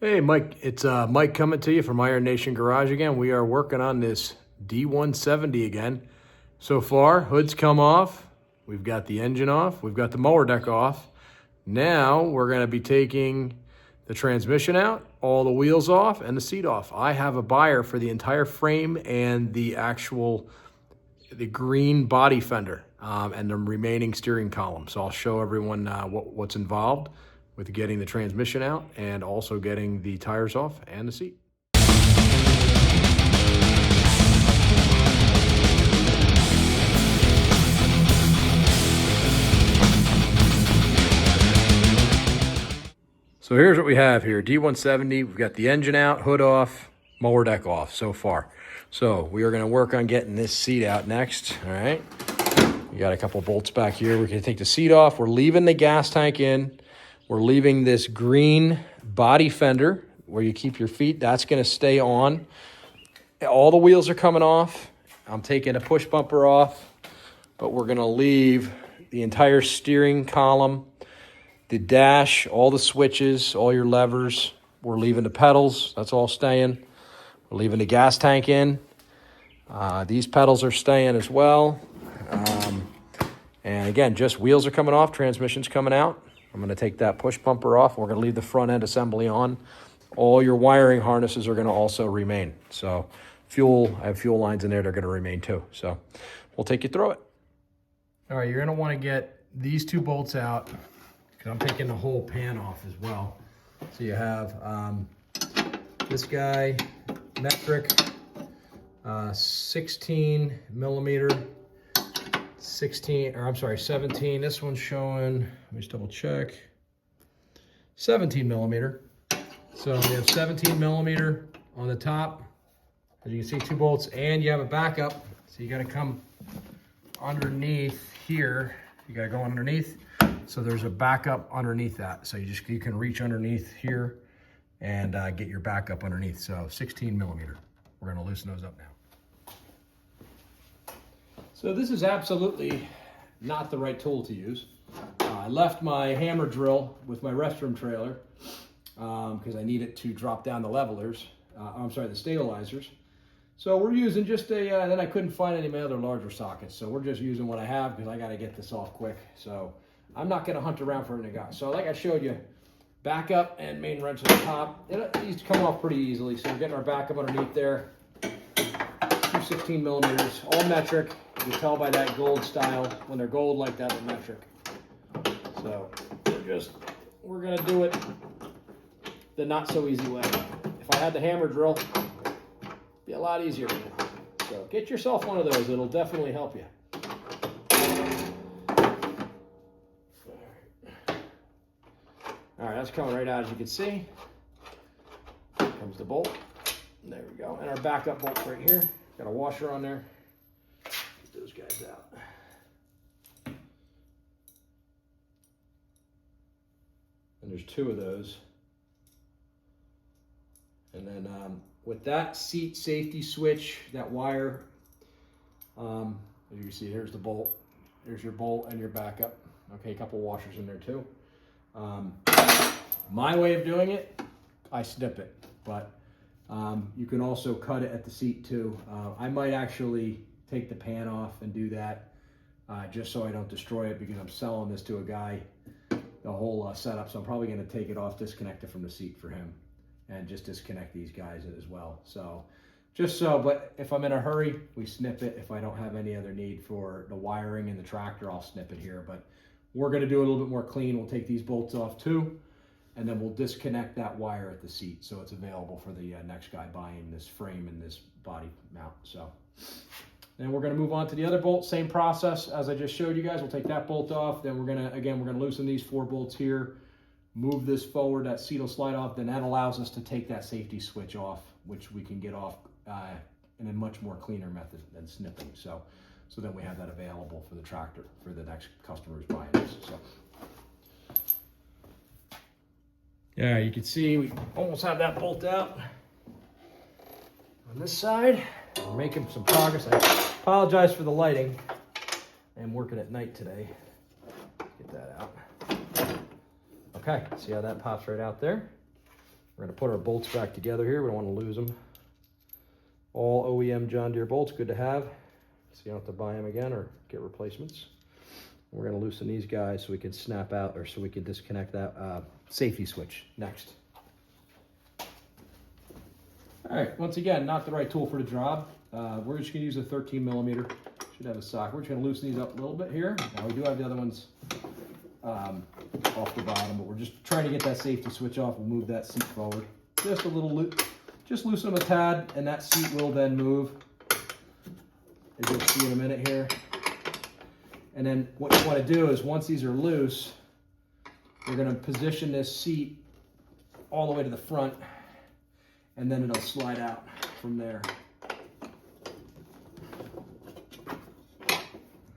Hey, Mike, it's Mike coming to you from Iron Nation Garage again. We are working on this D170 again. So far, hood's come off. We've got the engine off. We've got the mower deck off. Now we're going to be taking the transmission out, all the wheels off, and the seat off. I have a buyer for the entire frame and the green body fender and the remaining steering column. So I'll show everyone what's involved with getting the transmission out and also getting the tires off and the seat. So here's what we have here. D170, we've got the engine out, hood off, mower deck off so far. So we are gonna work on getting this seat out next, all right? We got a couple bolts back here. We're gonna take the seat off. We're leaving the gas tank in. We're leaving this green body fender where you keep your feet. That's gonna stay on. All the wheels are coming off. I'm taking a push bumper off, but we're gonna leave the entire steering column, the dash, all the switches, all your levers. We're leaving the pedals, that's all staying. We're leaving the gas tank in. These pedals are staying as well. And again, just wheels are coming off, transmission's coming out. I'm gonna take that push bumper off. We're gonna leave the front end assembly on. All your wiring harnesses are gonna also remain. So I have fuel lines in there, they're gonna remain too. So we'll take you through it. All right, you're gonna wanna get these two bolts out because I'm taking the whole pan off as well. So you have this guy, metric, 16 millimeter, 17. This one's showing, let me just double check, 17 millimeter. So we have 17 millimeter on the top. As you can see, two bolts, and you have a backup. So you gotta come underneath here. You gotta go underneath. So there's a backup underneath that. So you can reach underneath here and get your backup underneath. So 16 millimeter. We're gonna loosen those up now. So this is absolutely not the right tool to use. I left my hammer drill with my restroom trailer because I need it to drop down the levelers. The stabilizers. So we're using just then I couldn't find any of my other larger sockets. So we're just using what I have because I got to get this off quick. So I'm not going to hunt around for anything else. So like I showed you, backup and main wrench at the top. These come off pretty easily. So we're getting our backup underneath there. 16 millimeters, all metric. You can tell by that gold style. When they're gold like that, they're metric. So we're gonna do it the not so easy way. If I had the hammer drill, it'd be a lot easier. So get yourself one of those. It'll definitely help you. All right, that's coming right out as you can see. Here comes the bolt. There we go. And our backup bolt right here. Got a washer on there. Get those guys out. And there's two of those. And then with that seat safety switch, that wire, as you can see, here's the bolt. There's your bolt and your backup. Okay, a couple washers in there too. My way of doing it, I snip it, but you can also cut it at the seat too. I might actually take the pan off and do that just so I don't destroy it because I'm selling this to a guy, the whole setup. So I'm probably going to take it off, disconnect it from the seat for him, and just disconnect these guys as well. So but if I'm in a hurry, we snip it. If I don't have any other need for the wiring and the tractor, I'll snip it here. But we're going to do it a little bit more clean. We'll take these bolts off too. And then we'll disconnect that wire at the seat so it's available for the next guy buying this frame and this body mount. So then we're going to move on to the other bolt. Same process as I just showed you guys. We'll take that bolt off. Then we're going to loosen these 4 bolts here, move this forward. That seat will slide off. Then that allows us to take that safety switch off, which we can get off in a much more cleaner method than snipping. So then we have that available for the tractor for the next customer who's buying this. So. Yeah, you can see we almost have that bolt out. On this side, we're making some progress. I apologize for the lighting. I'm working at night today. Get that out. Okay, see how that pops right out there? We're gonna put our bolts back together here. We don't want to lose them. All OEM John Deere bolts, good to have. So you don't have to buy them again or get replacements. We're gonna loosen these guys so we can snap out, or so we can disconnect that safety switch next. All right, once again, not the right tool for the job. We're just gonna use a 13 millimeter. Should have a socket. We're just gonna loosen these up a little bit here. Now we do have the other ones off the bottom, but we're just trying to get that safety switch off. We'll move that seat forward. Just a little loop. Just loosen them a tad, and that seat will then move, as you'll see in a minute here. And then what you want to do is, once these are loose, you're going to position this seat all the way to the front, and then it'll slide out from there.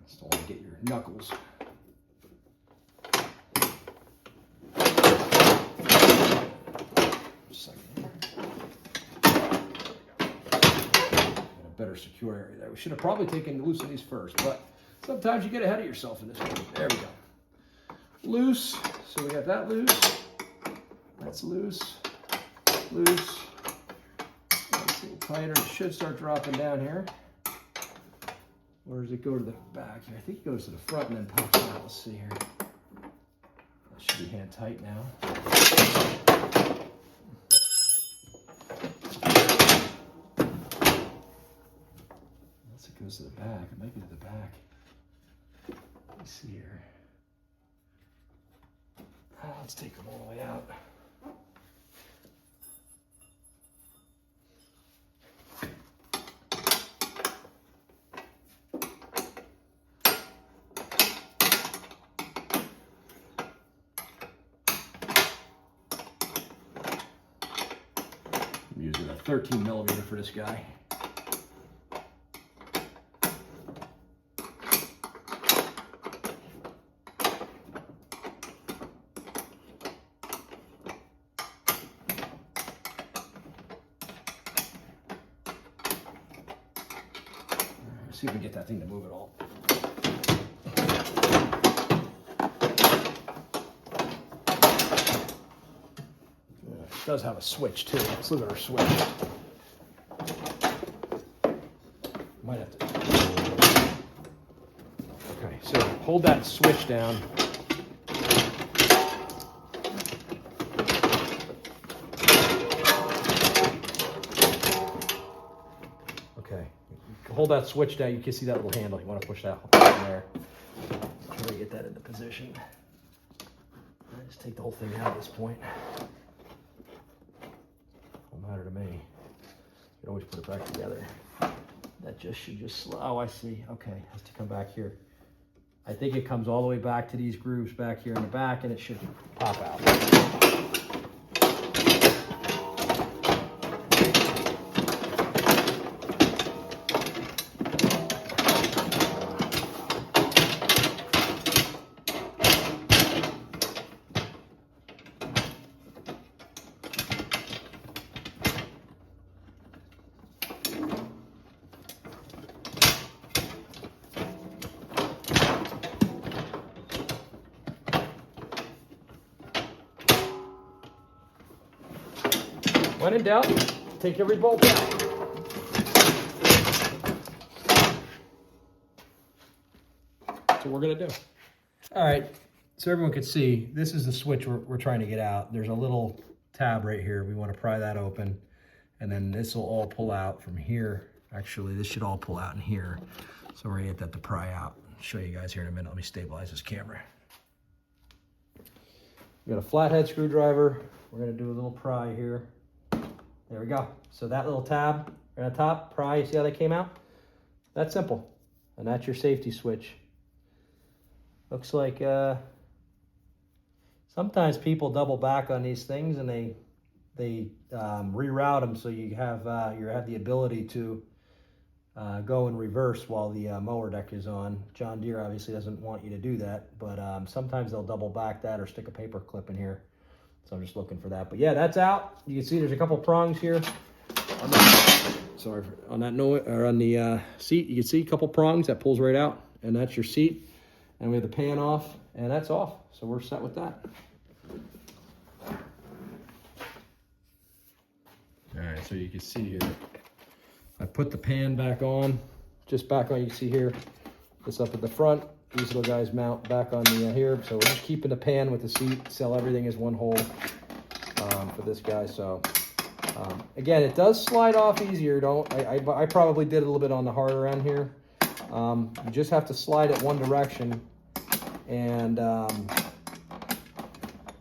Just don't want to get your knuckles. Better secure area there. We should have probably taken loosen these first, but sometimes you get ahead of yourself in this one. There we go. Loose. So we got that loose. That's loose. Loose. That's a little tighter. It should start dropping down here. Or does it go to the back here? I think it goes to the front and then pops out. Let's see here. That should be hand tight now. It goes to the back. It might be to the back. Let me see here. Let's take them all the way out. I'm using a 13 millimeter for this guy. See if we can get that thing to move at all. It does have a switch too. Let's look at our switch. Might have to. Okay, so hold that switch down. Hold that switch down. You can see that little handle. You want to push that in there. Try to get that into position. Just take the whole thing out at this point. Don't matter to me. You can always put it back together. That should just, oh, I see. Okay, it has to come back here. I think it comes all the way back to these grooves back here in the back, and it should pop out. When in doubt, take every bolt out. That's what we're gonna do. All right, so everyone can see, this is the switch we're trying to get out. There's a little tab right here. We wanna pry that open, and then this will all pull out from here. Actually, this should all pull out in here. So we're gonna get that to pry out. I'll show you guys here in a minute. Let me stabilize this camera. We got a flathead screwdriver. We're gonna do a little pry here. There we go. So that little tab right on top, pry, you see how that came out? That's simple. And that's your safety switch. Looks like sometimes people double back on these things, and they reroute them so you have the ability to go in reverse while the mower deck is on. John Deere obviously doesn't want you to do that, but sometimes they'll double back that or stick a paper clip in here. So I'm just looking for that. But yeah, that's out. You can see there's a couple prongs here. On the seat, you can see a couple prongs that pulls right out, and that's your seat. And we have the pan off, and that's off. So we're set with that. so you can see here. I put the pan back on, just back on, you can see here, it's up at the front. These little guys mount back on the here. So we're just keeping the pan with the seat, sell everything as one whole for this guy. So again, it does slide off easier. I probably did a little bit on the harder end here. You just have to slide it one direction, and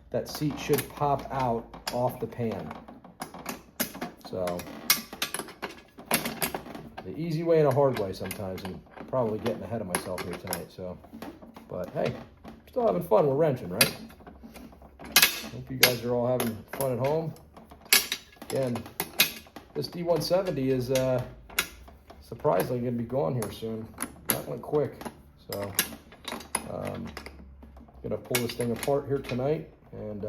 that seat should pop out off the pan. So the easy way and a hard way sometimes, and probably getting ahead of myself here tonight. So, but hey, still having fun. We're wrenching, right? Hope you guys are all having fun at home. Again, this D170 is surprisingly going to be gone here soon. That went quick. So, gonna pull this thing apart here tonight and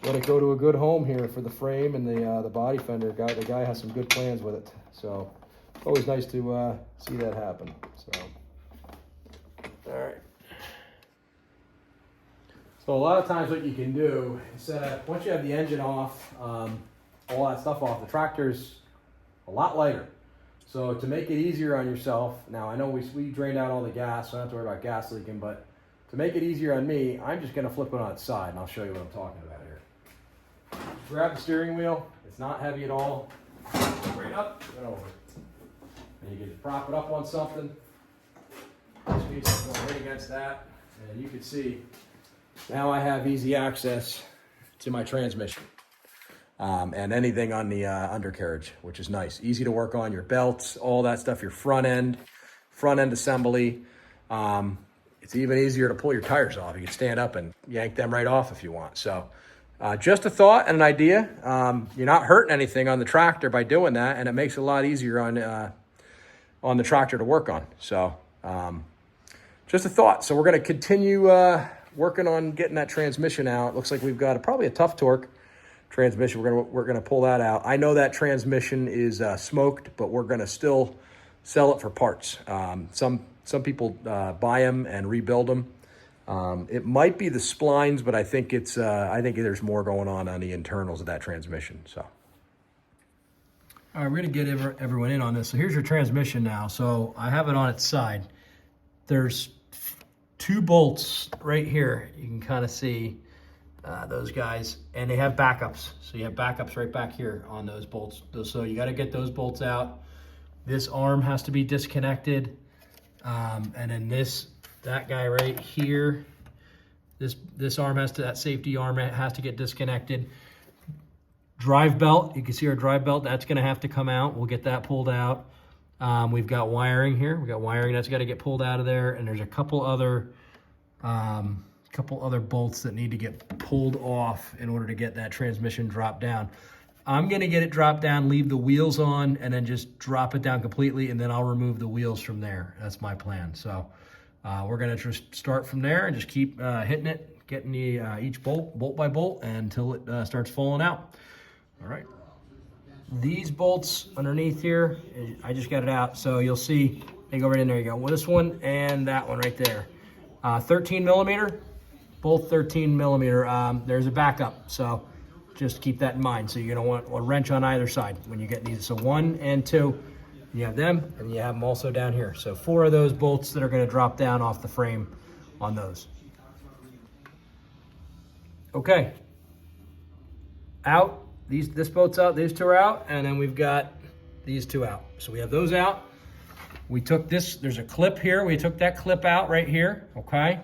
let it go to a good home here for the frame and the body fender. The guy has some good plans with it. So, it's always nice to see that happen. So, all right. So a lot of times what you can do is once you have the engine off, all that stuff off, the tractor's a lot lighter. So to make it easier on yourself, now I know we drained out all the gas, so I don't have to worry about gas leaking, but to make it easier on me, I'm just gonna flip it on its side and I'll show you what I'm talking about here. Grab the steering wheel, it's not heavy at all. Straight up and over. And you can prop it up on something. This piece is going right against that, and you can see now I have easy access to my transmission and anything on the undercarriage, which is nice. Easy to work on, your belts, all that stuff, your front end assembly. It's even easier to pull your tires off. You can stand up and yank them right off if you want. So just a thought and an idea. You're not hurting anything on the tractor by doing that, and it makes it a lot easier on the tractor to work on. So just a thought. So we're going to continue working on getting that transmission out. Looks like we've got probably a tough torque transmission. We're gonna pull that out. I know that transmission is smoked, but we're gonna still sell it for parts. Some people buy them and rebuild them. It might be the splines, but I think there's more going on the internals of that transmission. So, all right, we're gonna get everyone in on this. So here's your transmission now. So I have it on its side. There's 2 bolts right here. You can kind of see those guys, and they have backups. So you have backups right back here on those bolts. So you got to get those bolts out. This arm has to be disconnected, and then that guy right here, this arm that safety arm has to get disconnected. Drive belt, you can see our drive belt, that's going to have to come out. We'll get that pulled out. We've got wiring here. We've got wiring that's got to get pulled out of there, and there's a couple other bolts that need to get pulled off in order to get that transmission dropped down. I'm going to get it dropped down, leave the wheels on, and then just drop it down completely, and then I'll remove the wheels from there. That's my plan. So we're going to just start from there and just keep hitting it, getting each bolt by bolt, until it starts falling out. All right. These bolts underneath here, I just got it out. So you'll see, they go right in there. You go, well, this one and that one right there. 13 millimeter, both 13 millimeter. There's a backup, so just keep that in mind. So you're gonna want a wrench on either side when you get these. So 1 and 2, you have them, and you have them also down here. So 4 of those bolts that are gonna drop down off the frame on those. Okay, out. This boat's out, these 2 are out, and then we've got these 2 out. So we have those out. We took this, there's a clip here. We took that clip out right here, okay?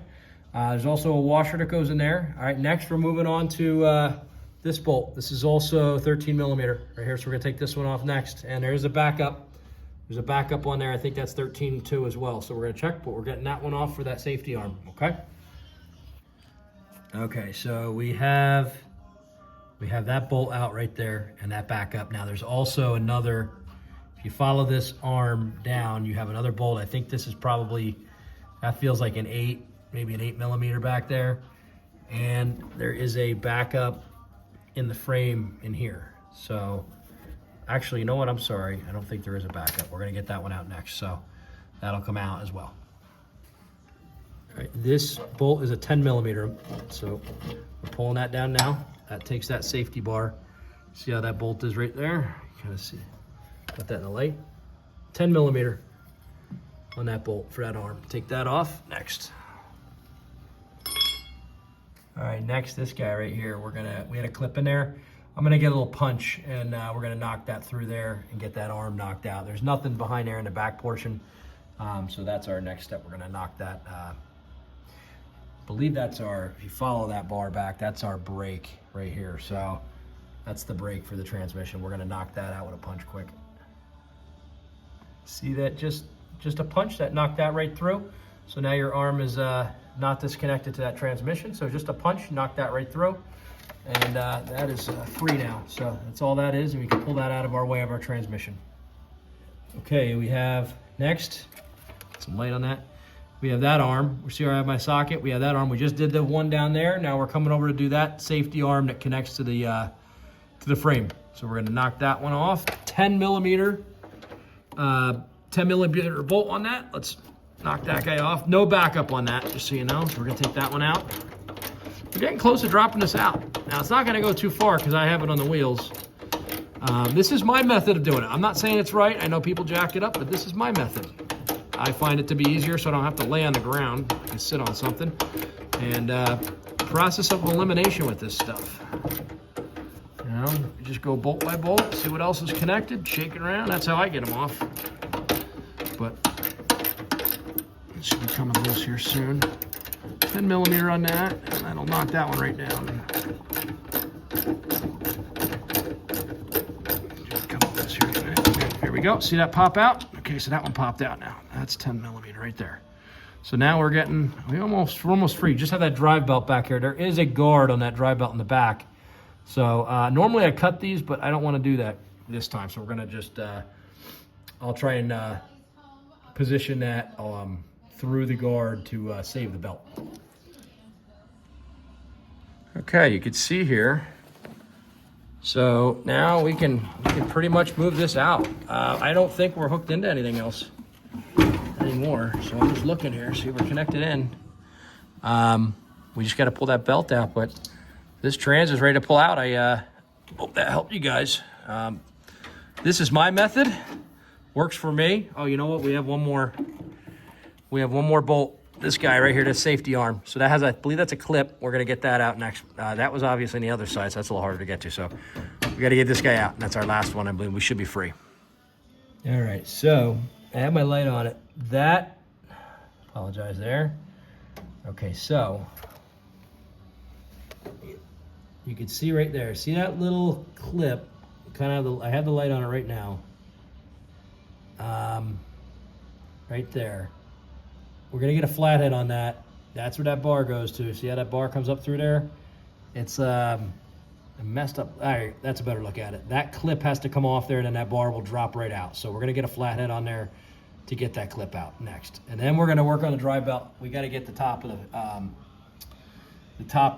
There's also a washer that goes in there. All right, next we're moving on to this bolt. This is also 13 millimeter right here, so we're gonna take this one off next. And there's a backup. There's a backup on there. I think that's 13 too as well. So we're gonna check, but we're getting that one off for that safety arm, okay? Okay, so we have that bolt out right there and that backup. Now there's also another, if you follow this arm down, you have another bolt. I think this is probably, that feels like an 8, maybe an 8 millimeter back there. And there is a backup in the frame in here. So actually, you know what, I'm sorry. I don't think there is a backup. We're gonna get that one out next. So that'll come out as well. All right, this bolt is a 10 millimeter. So we're pulling that down now. That takes that safety bar See how that bolt is right there? Kind of see. Got that in the light. 10 millimeter on that bolt for that arm. Take that off. Next. All right, next, this guy right here. We had a clip in there. I'm gonna get a little punch, and we're gonna knock that through there and get that arm knocked out. There's nothing behind there in the back portion, so that's our next step. We're gonna knock that. Believe that's our. If you follow that bar back, that's our brake right here. So that's the brake for the transmission. We're gonna knock that out with a punch quick. See that? Just a punch that knocked that right through. So now your arm is not disconnected to that transmission. So just a punch, knock that right through. And that is free now. So that's all that is, and we can pull that out of our way of our transmission. Okay, we have next, some light on that. We have that arm. We see where I have my socket. We have that arm. We just did the one down there. Now we're coming over to do that safety arm that connects to the frame. So we're gonna knock that one off. 10 millimeter bolt on that. Let's knock that guy off. No backup on that, just so you know. So we're gonna take that one out. We're getting close to dropping this out. Now it's not gonna go too far because I have it on the wheels. This is my method of doing it. I'm not saying it's right. I know people jack it up, but this is my method. I find it to be easier so I don't have to lay on the ground. I can sit on something. And process of elimination with this stuff. You know, you just go bolt by bolt, see what else is connected, shake it around. That's how I get them off. But it should be coming loose here soon. 10 millimeter on that, and that'll knock that one right down. Just come loose here. Okay, here we go. See that pop out? Okay, so that one popped out now. That's 10 millimeter right there. So now we're almost free. Just have that drive belt back here. There is a guard on that drive belt in the back. So normally I cut these, but I don't want to do that this time. So we're gonna just, I'll try and position that through the guard to save the belt. Okay, you can see here. So now we can pretty much move this out. I don't think we're hooked into anything else anymore. So I'm just looking here, see if we're connected in. We just got to pull that belt out, but this trans is ready to pull out. I hope that helped you guys. This is my method. Works for me. Oh, you know what? We have one more bolt. This guy right here, the safety arm. So that has, I believe that's a clip. We're gonna get that out next. That was obviously on the other side, so that's a little harder to get to. So we gotta get this guy out, and that's our last one. I believe we should be free. All right, so I have my light on it. That, apologize there. Okay, so you can see right there. See that little clip? I have the light on it right now. Right there. We're gonna get a flathead on that. That's where that bar goes to. See how that bar comes up through there? It's messed up. All right, that's a better look at it. That clip has to come off there, and then that bar will drop right out. So we're gonna get a flathead on there to get that clip out next. And then we're gonna work on the drive belt. We gotta get the top of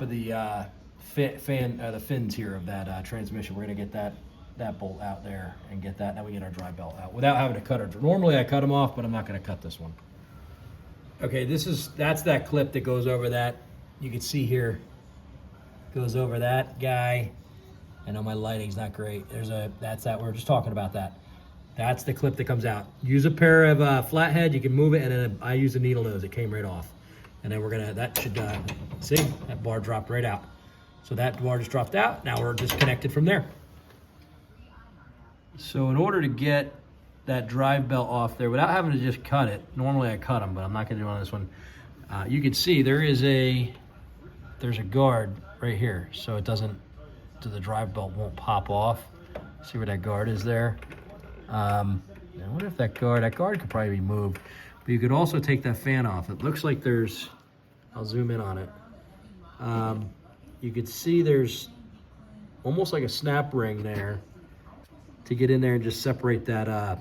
the fins here of that transmission. We're gonna get that bolt out there and get that. Now we get our drive belt out without having to cut it. Normally I cut them off, but I'm not gonna cut this one. Okay, that's that clip that goes over that. You can see here, goes over that guy. I know my lighting's not great. That's that, we're just talking about that. That's the clip that comes out. Use a pair of flathead, you can move it, and then I use a needle nose, it came right off. And then that should, see, that bar dropped right out. So that bar just dropped out, now we're disconnected from there. So in order to get that drive belt off there without having to just cut it, normally I cut them, but I'm not gonna do it on this one. You can see there's a guard right here, so the drive belt won't pop off. See where that guard is there? I wonder if that guard could probably be moved, but you could also take that fan off. It looks like I'll zoom in on it. You could see there's almost like a snap ring there to get in there and just separate that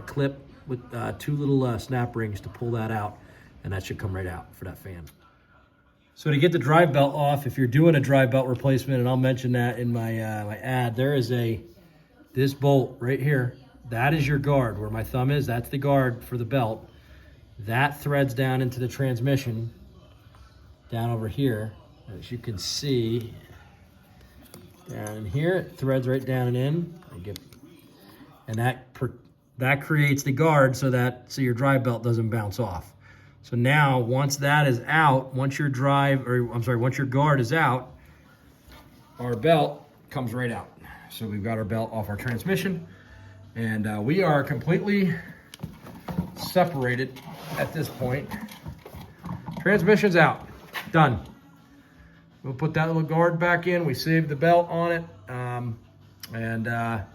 clip with two little snap rings to pull that out, and that should come right out for that fan. So to get the drive belt off, if you're doing a drive belt replacement, and I'll mention that in my ad, there is this bolt right here. That is your guard. Where my thumb is, that's the guard for the belt. That threads down into the transmission, down over here. As you can see, And here it threads right down and in. And that creates the guard so your drive belt doesn't bounce off. So now once that is out, once your guard is out, our belt comes right out. So we've got our belt off our transmission, and we are completely separated at this point. Transmission's out, done. We'll put that little guard back in. We saved the belt on it, and got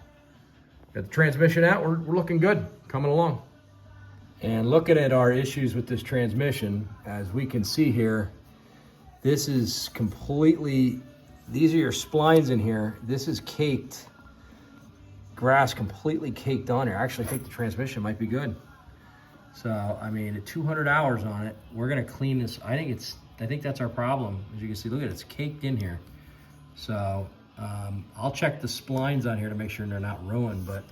the transmission out. We're looking good, coming along. And looking at our issues with this transmission, as we can see here, this is completely, these are your splines in here. This is caked, grass completely caked on here. I actually think the transmission might be good. So, I mean, at 200 hours on it, we're gonna clean this. I think that's our problem. As you can see, look at it, it's caked in here. So, I'll check the splines on here to make sure they're not ruined, but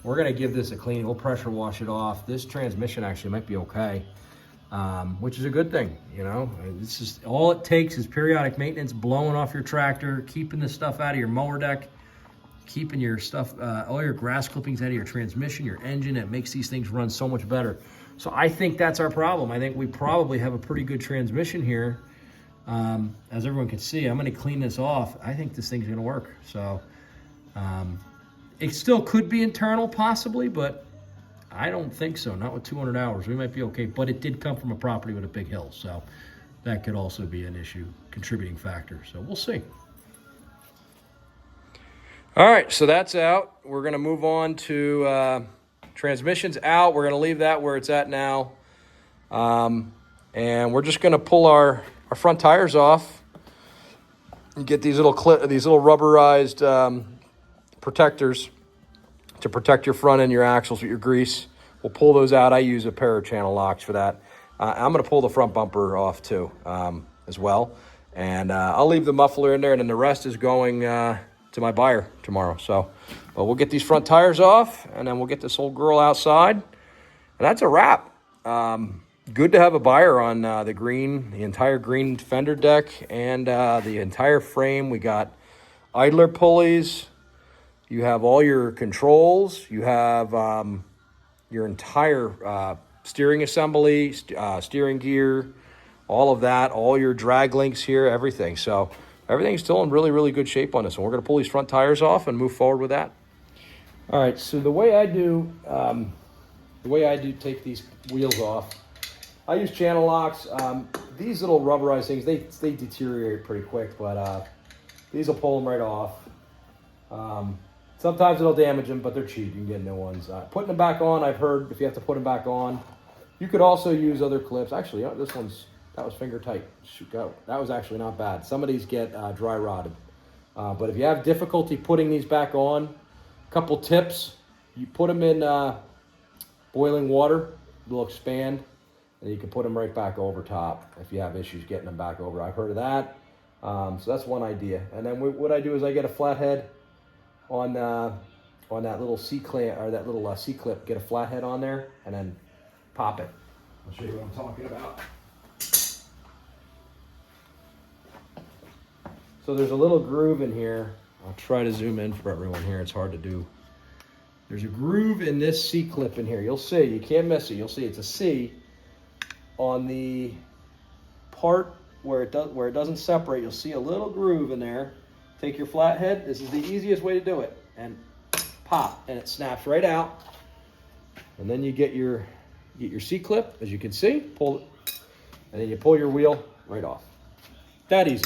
we're gonna give this a clean. We'll pressure wash it off. This transmission actually might be okay, which is a good thing, you know? This is, all it takes is periodic maintenance, blowing off your tractor, keeping the stuff out of your mower deck, keeping your stuff, all your grass clippings out of your transmission, your engine. It makes these things run so much better. So I think that's our problem. I think we probably have a pretty good transmission here. As everyone can see, I'm gonna clean this off. I think this thing's gonna work. So it still could be internal possibly, but I don't think so, not with 200 hours. We might be okay, but it did come from a property with a big hill. So that could also be an issue, contributing factor. So we'll see. All right, so that's out. We're gonna move on to transmission's out. We're gonna leave that where it's at now. And we're just gonna pull our front tires off and get these little rubberized protectors to protect your front and your axles with your grease. We'll pull those out. I use a pair of channel locks for that. I'm gonna pull the front bumper off too, as well. And I'll leave the muffler in there, and then the rest is going to my buyer tomorrow. So, but we'll get these front tires off, and then we'll get this old girl outside, and that's a wrap. Good to have a buyer on the entire green fender deck, and the entire frame. We got idler pulleys. You have all your controls. You have your entire steering assembly, steering gear, all of that, all your drag links here, everything. So everything's still in really, really good shape on this one. We're gonna pull these front tires off and move forward with that. All right, so the way I do take these wheels off, I use channel locks. These little rubberized things, they deteriorate pretty quick, but these will pull them right off. Sometimes it'll damage them, but they're cheap. You can get new ones. Putting them back on, I've heard if you have to put them back on. You could also use other clips. Actually, you know, that was finger tight. Shoot, go. That was actually not bad. Some of these get dry rotted. But if you have difficulty putting these back on, a couple tips. You put them in boiling water. They'll expand. And you can put them right back over top if you have issues getting them back over. I've heard of that. So that's one idea. And then what I do is I get a flathead on that little C-clamp, or that little C-clip. Get a flathead on there and then pop it. I'll show you what I'm talking about. So there's a little groove in here. I'll try to zoom in for everyone here. It's hard to do. There's a groove in this C-clip in here. You'll see. You can't miss it. You'll see it's a C. On the part where it doesn't separate, you'll see a little groove in there. Take your flathead. This is the easiest way to do it. And pop, and it snaps right out. And then you get your C-clip, as you can see. Pull it, and then you pull your wheel right off. That easy.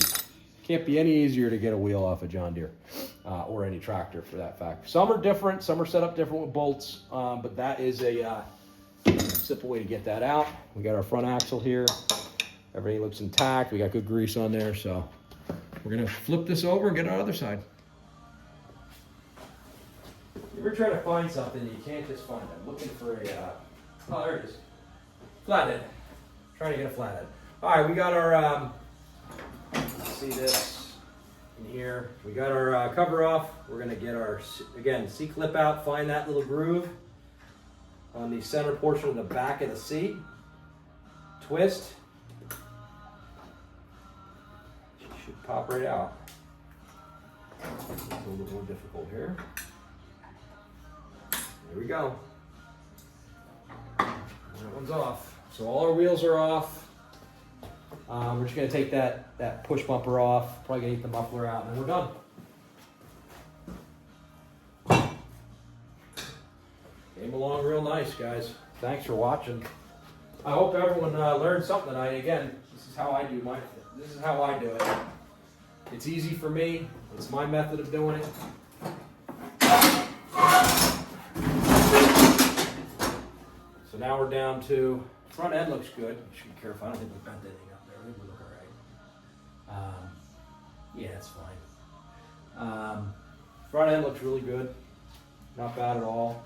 Can't be any easier to get a wheel off a John Deere or any tractor for that fact. Some are different. Some are set up different with bolts, but that is a simple way to get that out. We got our front axle here. Everything looks intact. We got good grease on there, so we're gonna flip this over and get our other side. If you're trying to find something, you can't just find it. I'm looking for a, oh, there it is. Flathead. Trying to get a flathead. All right, we got our, see this in here. We got our cover off. We're gonna get our, again, C-clip out, find that little groove on the center portion of the back of the seat. Twist. Should pop right out. It's a little bit more difficult here. There we go. That one's off. So all our wheels are off. We're just gonna take that push bumper off, probably gonna take the muffler out, and then we're done. Came along real nice, guys. Thanks for watching. I hope everyone learned something tonight. Again, this is how I do it. It's easy for me. It's my method of doing it. So now we're down to, front end looks good. You should be careful. I don't think we bent anything up there. I think we look all right. Yeah, it's fine. Front end looks really good. Not bad at all.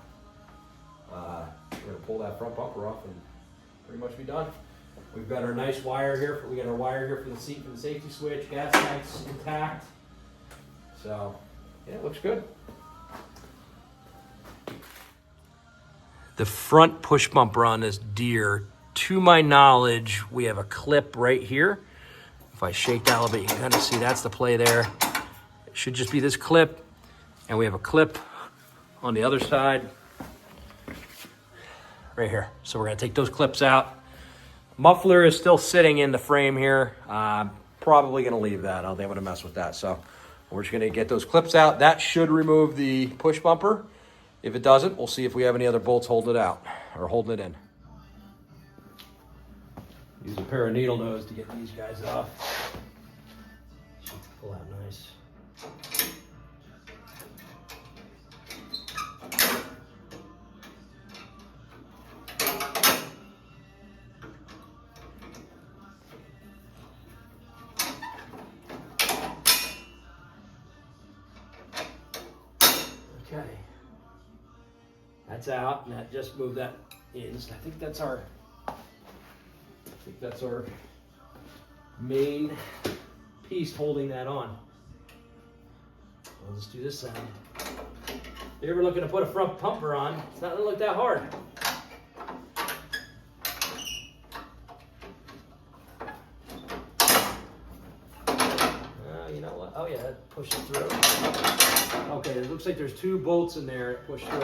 We're gonna pull that front bumper off and pretty much be done. We've got our nice wire here. We got our wire here for the seat, for the safety switch. Gas tank's intact. So, yeah, it looks good. The front push bumper on this Deere, to my knowledge, we have a clip right here. If I shake that a little bit, you can kind of see that's the play there. It should just be this clip, and we have a clip on the other side right here. So we're gonna take those clips out. Muffler is still sitting in the frame here. Probably gonna leave that. I don't think I'm gonna mess with that. So we're just gonna get those clips out. That should remove the push bumper. If it doesn't, we'll see if we have any other bolts holding it out or holding it in. Use a pair of needle nose to get these guys off. Should pull out nice. Okay, that's out, and that just moved that in. So I think that's our main piece holding that on. Let's do this side. If you're ever looking to put a front bumper on, it's not gonna look that hard. You know what? Oh yeah, that pushes through. Okay, it looks like there's two bolts in there that push through.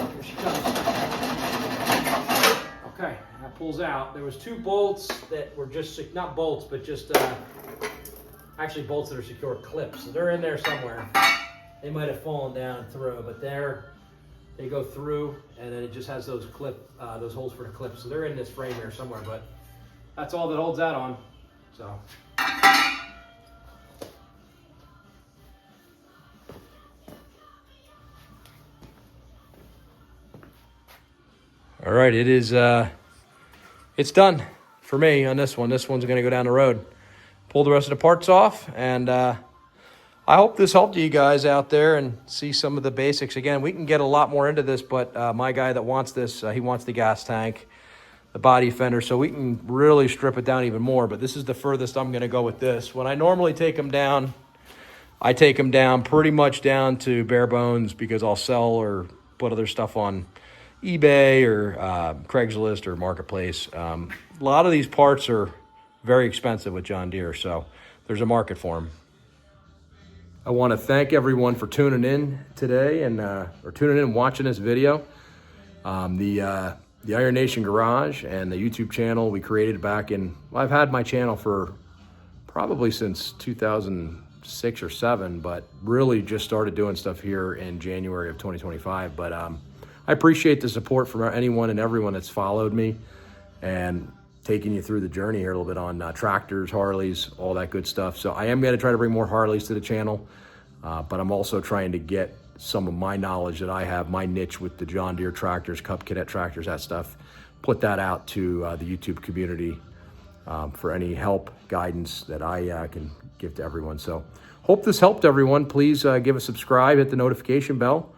Here she comes. Okay, that pulls out. There was two bolts that were just, not bolts, but just actually bolts that are secure clips. So they're in there somewhere. They might have fallen down and through, but they go through, and then it just has those those holes for the clips. So they're in this frame here somewhere, but that's all that holds that on. So. All right, it is, it's done for me on this one. This one's gonna go down the road. Pull the rest of the parts off, and I hope this helped you guys out there and see some of the basics. Again, we can get a lot more into this, but my guy that wants this, he wants the gas tank, the body fender, so we can really strip it down even more, but this is the furthest I'm gonna go with this. When I normally take them down, I take them down pretty much down to bare bones because I'll sell or put other stuff on eBay or Craigslist or Marketplace. A lot of these parts are very expensive with John Deere, so there's a market for them. I want to thank everyone for tuning in today and or tuning in and watching this video. The Iron Nation Garage and the YouTube channel we created back in, well, I've had my channel for probably since 2006 or 7, but really just started doing stuff here in January of 2025. But I appreciate the support from anyone and everyone that's followed me and taking you through the journey here a little bit on tractors, Harleys, all that good stuff. So I am going to try to bring more Harleys to the channel, but I'm also trying to get some of my knowledge that I have, my niche with the John Deere tractors, Cup Cadet tractors, that stuff, put that out to the YouTube community for any help, guidance that I can give to everyone. So hope this helped everyone. Please give a subscribe, hit the notification bell.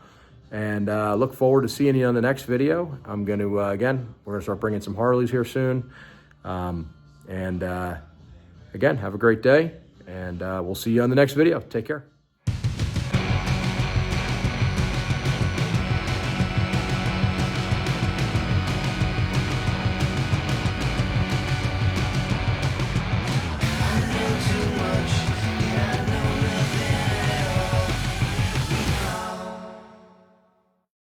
And look forward to seeing you on the next video. I'm going to, again, we're going to start bringing some Harleys here soon. Again, have a great day, and we'll see you on the next video. Take care.